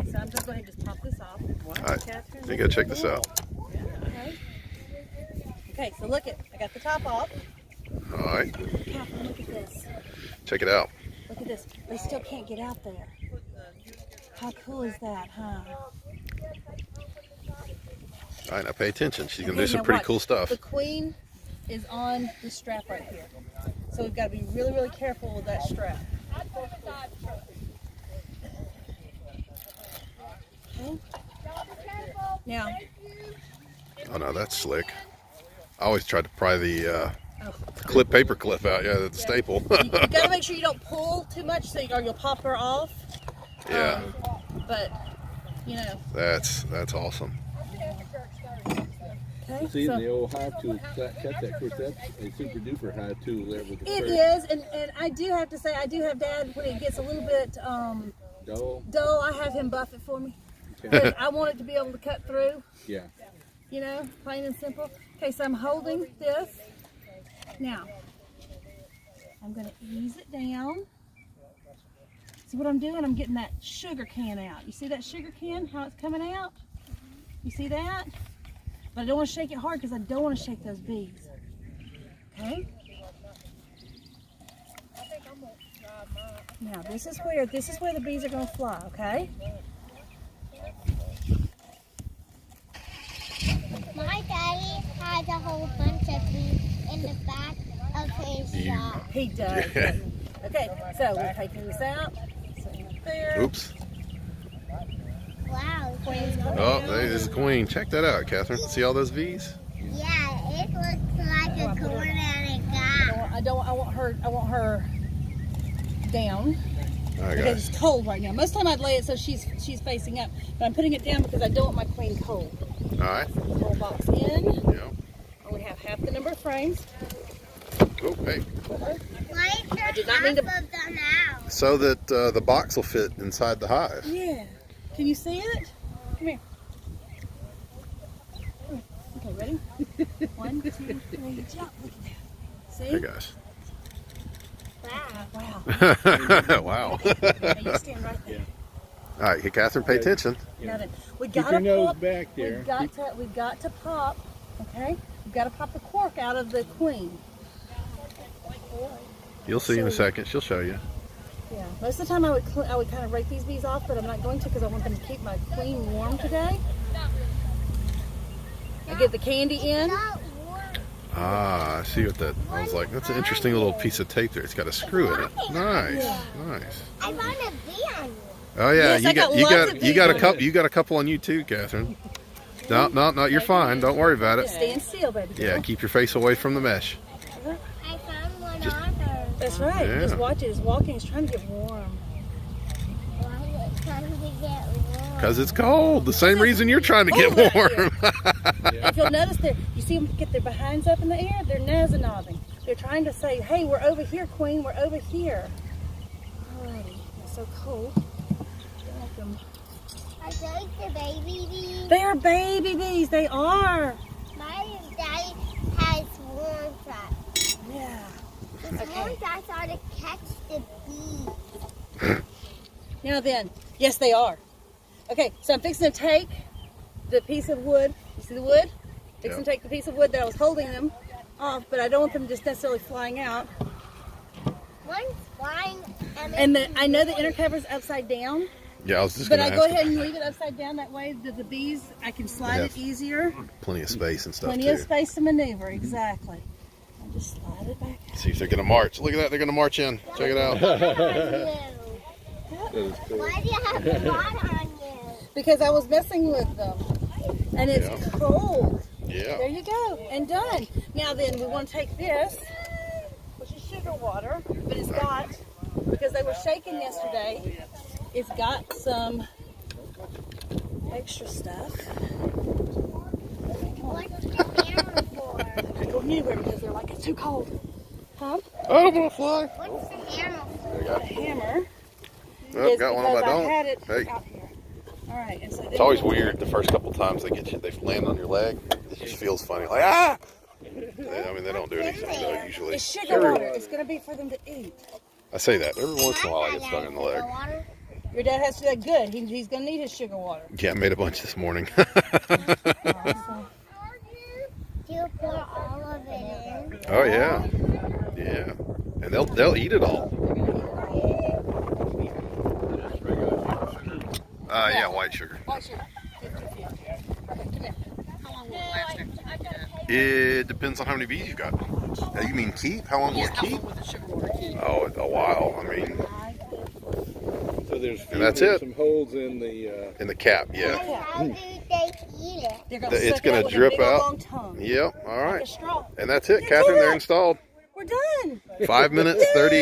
So I'm just going to just pop this off. All right, you gotta check this out. Okay. Okay, so look I got the top off. All right, Catherine, look at this. check it out. Look at this. They still can't get out there. How cool is that, huh? All right, now pay attention. She's gonna Okay, do some now pretty watch. cool stuff. The queen is on the strap right here. So we've got to be really, really careful with that strap. Okay. Now, Oh no, that's slick. I always tried to pry the oh, paper clip out. Yeah, that's a staple. you got to make sure you don't pull too much, or you'll pop her off. Yeah, But you know. that's awesome. Okay. See, So, the old hive tool cut that. Of course, that's a super duper hive tool there with the it first is, and I do have to say, I do have Dad when it gets a little bit dull. I have him buff it for me. Okay. Because I want it to be able to cut through. Yeah. You know, plain and simple. Okay, so I'm holding this. Now, I'm going to ease it down. See what I'm doing? I'm getting that sugar can out. You see that sugar can, how it's coming out? You see that? But I don't want to shake it hard because I don't want to shake those beads. Okay? Now, this is where the bees are going to fly, okay? My daddy has a whole bunch of bees in the back of his shop. He does. Okay, so we're taking this out. Setting it there. Oops. Wow. Oh, there's the queen. Check that out, Catherine. See all those V's? Yeah, it looks like a corn and a guy. I want her down. All right, Because guys. it's cold right now. Most of the time I'd lay it so she's facing up, but I'm putting it down because I don't want my queen cold. All right. Roll box in. Yeah. Only have half the number of frames. Oh, hey. Why is there did not half mean of to- them out? So that the box will fit inside the hive. Yeah. Can you see it? Come here. Okay, ready? 1, 2, 3, jump. Look at that. See? Hey, guys. Wow. Wow. Okay, you stand right there. All right, hey, Catherine, pay attention. Now then, we Keep gotta your nose pop. back there. We've got to pop. Okay, we've got to pop the cork out of the queen. You'll see in a second. She'll show you. Yeah. Most of the time I would kind of rake these bees off, but I'm not going to because I want them to keep my queen warm today. I get the candy in. Not warm. Ah, I see what that. I was like, that's an interesting little piece of tape there. It's got a screw in it. Nice, nice. I want a bee on you. Oh yeah, Yes, I got lots of you got a bees. couple. You got a couple on you too, Catherine. No, you're fine. Don't worry about it. Stand still, baby. girl. Yeah, keep your face away from the mesh. I found one Just- on her. That's right. Yeah. Just watch it. It's walking. It's trying to get warm. Why is it trying to get warm? Because it's cold. The same reason you're trying to get Cold out warm. If you'll notice, you see them get their behinds up in the air. They're nazzing. They're trying to say, "Hey, we're over here, Queen. We're over here." Alrighty. It's so cold. Don't like them. Are those the baby bees? They are baby bees. They are. My daddy has warm traps. Yeah. His Okay. warm traps are to catch the bees. Now then, yes, they are. Okay, so I'm fixing to take the piece of wood. You see the wood? Fixing to take the piece of wood that I was holding them off, but I don't want them just necessarily flying out. One's flying And I know the inner cover's upside down, Yeah, I was just but gonna I go ask ahead and leave it upside down. That way, the bees, I can slide it easier. plenty of space and stuff Plenty too. of space to maneuver, exactly. I'll just slide it back. See if they're gonna march. Look at that. They're gonna march in. Check it out. That is cool. Why do you have the water on you? Because I was messing with them, and it's Yeah. cold. Yeah. There you go, and done. Now then, we want to take this, which is sugar water, but it's got, because they were shaking yesterday, it's got some extra stuff. What's the hammer for? I go anywhere because they're like, it's too cold. Huh? I don't want to fly. What's the hammer for? There you go. The hammer Oh, is got one on my because I dome. had it Hey. out here. All right, and so It's always weird the first couple times they get you. They land on your leg. It just feels funny. Like I mean, they don't do anything though usually. It's sugar water. It's going to be for them to eat. I say that every once in a while I get stung in the leg. Water? Your dad has to do that good. He's going to need his sugar water. Yeah, I made a bunch this morning. Awesome. Do you pour all of it in? Oh yeah, yeah, and they'll eat it all. Yeah, white sugar. White sugar. 50-50. Come here. How long will it last after It depends on how many bees you got. You mean keep? How long will it How keep? long will the sugar water keep? Oh, a while. I mean, So there's And that's it. some holes in the. in the cap, yeah. How do they eat it? They're gonna It's suck it gonna out with a drip big old out. long tongue. Yep. All Like a right. straw. And that's it, That's Catherine. They're it. installed. We're done. 5 minutes 30.